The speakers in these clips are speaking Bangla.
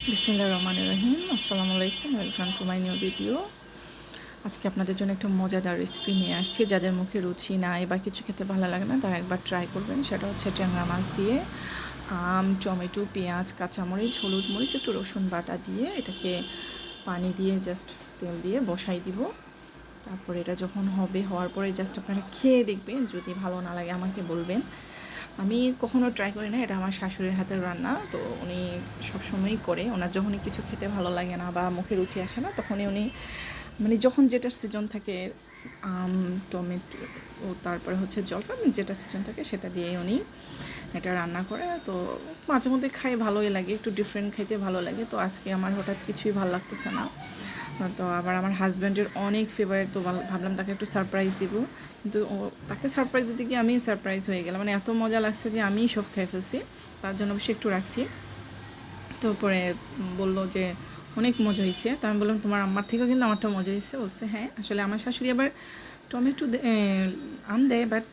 বিসমিল্লাহির রহমানির রহিম। আসসালামু আলাইকুম, welcome to my new video. আজকে আপনাদের জন্য একটা মজাদার রেসিপি নিয়ে আসছি। যাদের মুখে রুচি নাই বা কিছু খেতে ভালো লাগে না তারা একবার ট্রাই করবেন। সেটা হচ্ছে ট্যাংরা মাছ দিয়ে আম, টমেটো, পেঁয়াজ, কাঁচামরিচ, হলুদ মরিচ, একটু রসুন বাটা দিয়ে এটাকে পানি দিয়ে জাস্ট তেল দিয়ে বসাই দিব। তারপরে এটা যখন হওয়ার পরে জাস্ট আপনারা খেয়ে দেখবেন, যদি ভালো না লাগে আমাকে বলবেন। আমি কখনো ট্রাই করি না, এটা আমার শাশুড়ির হাতের রান্না, তো উনি সবসময়ই করে। ওনার যখনই কিছু খেতে ভালো লাগে না বা মুখে রুচি আসে না তখনই উনি মানে যখন যেটা সিজন থাকে, আম, টমেটো ও তারপরে হচ্ছে জলপাই, যেটা সিজন থাকে সেটা দিয়ে উনি এটা রান্না করে। তো মাঝে মধ্যে খাই, ভালোই লাগে, একটু ডিফারেন্ট খাইতে ভালো লাগে। তো আজকে আমার হঠাৎ কিছুই ভালো লাগতেছে না, তো আবার আমার হাজব্যান্ডের অনেক ফেভারিট, তো ভাবলাম তাকে একটু সারপ্রাইজ দিব। কিন্তু তাকে সারপ্রাইজ দিতে গিয়ে আমি সারপ্রাইজ হয়ে গেলাম, মানে এত মজা লাগছে যে আমি সব খেয়ে ফেলছি। তার জন্য অবশ্যই একটু রাখছি। তো পরে বললো যে অনেক মজা হয়েছে। তো আমি বললাম তোমার আম্মার থেকেও কিন্তু আমারটা মজা হয়েছে। বলছে হ্যাঁ, আসলে আমার শাশুড়ি আবার টমেটো আম দেয়, বাট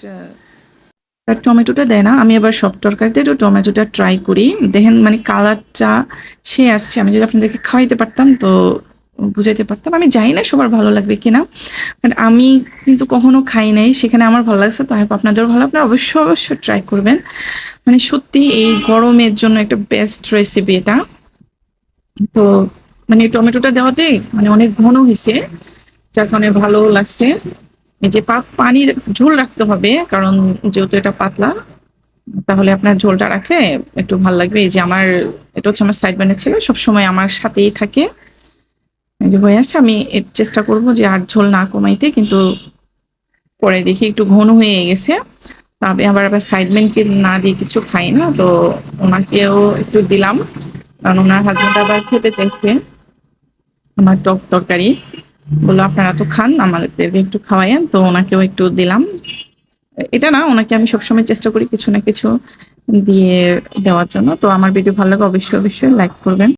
টমেটোটা দেয় না। আমি আবার সব তরকারিতে একটু টমেটোটা ট্রাই করি, দেখেন মানে কালারটা সে আসছে। আমি যদি আপনাদেরকে খাওয়াইতে পারতাম তো বুঝাইতে পারতাম। আমি জানি না সবার ভালো লাগবে কিনা, বাট আমি কিন্তু কখনো খাই নাই, সেখানে আমার ভালো লাগছে। তো আপনাদেরও ভালো, আপনারা অবশ্যই অবশ্যই ট্রাই করবেন। মানে সত্যি এই গরমের জন্য একটা বেস্ট রেসিপি এটা। তো মানে টমেটোটা দেওয়াতে মানে অনেক ঘন হয়েছে, যার কারণে ভালো লাগছে। এই যে পানির ঝোল রাখতে হবে, কারণ যেহেতু এটা পাতলা, তাহলে আপনার ঝোলটা রাখলে একটু ভালো লাগবে। এই যে আমার, এটা হচ্ছে আমার সাইড বানের ছেলে, সবসময় আমার সাথেই থাকে। এই যে হয়ে আসছে, আমি এর চেষ্টা করব যে আর ঝোল না কমাইতে, কিন্তু পরে দেখি একটু ঘন হয়ে গেছে। তবে আবার সাইডম্যানকে না দিয়ে কিছু খাই না, তো ওনাকেও একটু দিলাম, কারণ ওনার হাজবেন্ড আবার খেতে চাইছে আমার টক তরকারি। বললো আপনারা তো খান, আমাদেরকে একটু খাওয়াইয়েন, তো ওনাকেও একটু দিলাম। এটা না, ওনাকে আমি সবসময় চেষ্টা করি কিছু না কিছু দিয়ে দেওয়ার জন্য। তো আমার ভিডিও ভালো লাগে অবশ্যই অবশ্যই লাইক করবেন।